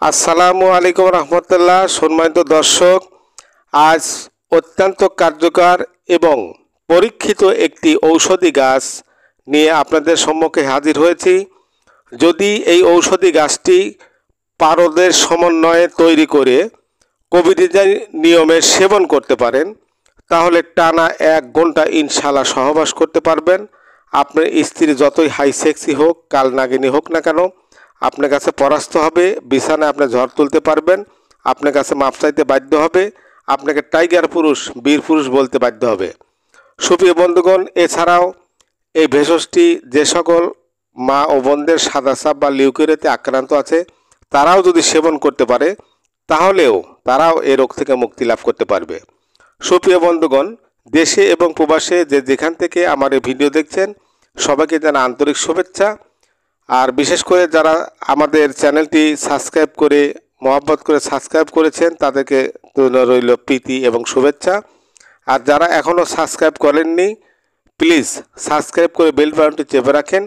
আসসালামু আলাইকুম রহমতুল্লাহ। সম্মানিত দর্শক, আজ অত্যন্ত কার্যকর এবং পরীক্ষিত একটি ঔষধি গাছ নিয়ে আপনাদের সম্মুখে হাজির হয়েছি। যদি এই ঔষধি গাছটি পারদের সমন্বয়ে তৈরি করে কবিরাজি নিয়মে সেবন করতে পারেন, তাহলে টানা 1 ঘন্টা ইনশাআল্লাহ সহবাস করতে পারবেন। আপনার স্ত্রী যতই হাই সেক্সি হোক, কাল নাগিনী হোক না কেন, আপনার কাছে পরাস্ত হবে। বিছানায় আপনি ঝড় তুলতে পারবেন, আপনার কাছে মাপ চাইতে বাধ্য হবে, আপনাকে টাইগার পুরুষ, বীর পুরুষ বলতে বাধ্য হবে। সুপ্রিয় বন্ধুগণ, এছাড়াও এই ভেষজটি যে সকল মা ও বোনদের সাদা সাপ বা লিউকেরিয়াতে আক্রান্ত আছে, তারাও যদি সেবন করতে পারে, তারাও এই রোগ থেকে মুক্তি লাভ করতে পারবে। সুপ্রিয় বন্ধুগণ, দেশে এবং প্রবাসে যেখান থেকে আমার এই ভিডিও দেখছেন, সবাইকে জানা আন্তরিক শুভেচ্ছা। আর বিশেষ করে যারা আমাদের চ্যানেলটি সাবস্ক্রাইব করে মহব্বত করে সাবস্ক্রাইব করেছেন, তাদেরকে রইল প্রীতি এবং শুভেচ্ছা। আর যারা এখনও সাবস্ক্রাইব করেননি, প্লিজ সাবস্ক্রাইব করে বেল বাটনটি চেপে রাখেন,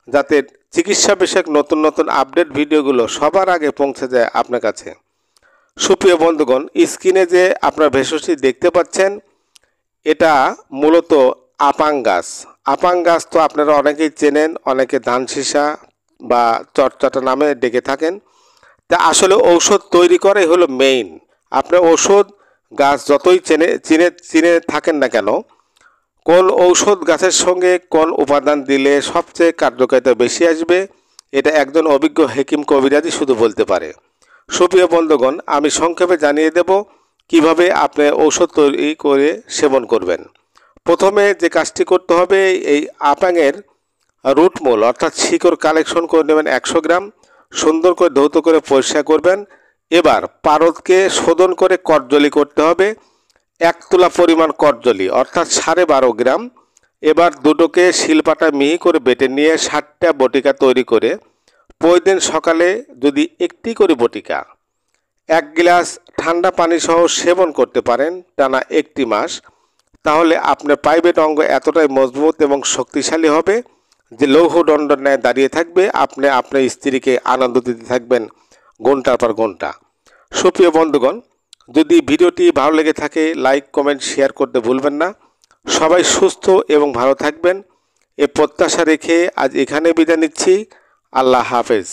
যাতে চিকিৎসা বিষয়ক নতুন নতুন আপডেট ভিডিওগুলো সবার আগে পৌঁছে যায় আপনার কাছে। সুপ্রিয় বন্ধুগণ, স্ক্রিনে যে আপনার ভেষজটি দেখতে পাচ্ছেন, এটা মূলত আপাং গাছ। আপাং গাছ তো আপনারা অনেকেই চেনেন, অনেকে ধান সীসা বা চটচটা নামে ডেকে থাকেন। তা আসলে ঔষধ তৈরি করাই হলো মেইন। আপনার ঔষধ গাছ যতই চিনে থাকেন না কেন, কোন ঔষধ গাছের সঙ্গে কোন উপাদান দিলে সবচেয়ে কার্যকারিতা বেশি আসবে, এটা একজন অভিজ্ঞ হেকিম কবিরাজি শুধু বলতে পারে। সুপ্রিয় বন্ধুগণ, আমি সংক্ষেপে জানিয়ে দেব কিভাবে আপনি ঔষধ তৈরি করে সেবন করবেন। প্রথমে যে কাজটি করতে হবে, এই আপাঙের রুটমূল অর্থাৎ শিকড় কালেকশন করে নেবেন 100 গ্রাম, সুন্দর করে ধৌত করে পরিষ্কার করবেন। এবার পারদকে শোধন করে করজলি করতে হবে, 1 তুলা পরিমাণ করজলি অর্থাৎ 12.5 গ্রাম। এবার দুটোকে শিলপাটায় মিহি করে বেটে নিয়ে 60টা বটিকা তৈরি করে প্রতিদিন সকালে যদি একটি করে বটিকা 1 গ্লাস ঠান্ডা পানি সহ সেবন করতে পারেন টানা 1 মাস, তাহলে আপনার প্রাইভেট অঙ্গ এতটাই মজবুত এবং শক্তিশালী হবে যে লৌহদণ্ড ন্যায় দাঁড়িয়ে থাকবে। আপনি আপনার স্ত্রীকে আনন্দ দিতে থাকবেন ঘন্টার পর ঘন্টা। সুপ্রিয় বন্ধুগণ, যদি ভিডিওটি ভালো লেগে থাকে, লাইক কমেন্ট শেয়ার করতে ভুলবেন না। সবাই সুস্থ এবং ভালো থাকবেন এ প্রত্যাশা রেখে আজ এখানে বিদায় নিচ্ছি। আল্লাহ হাফেজ।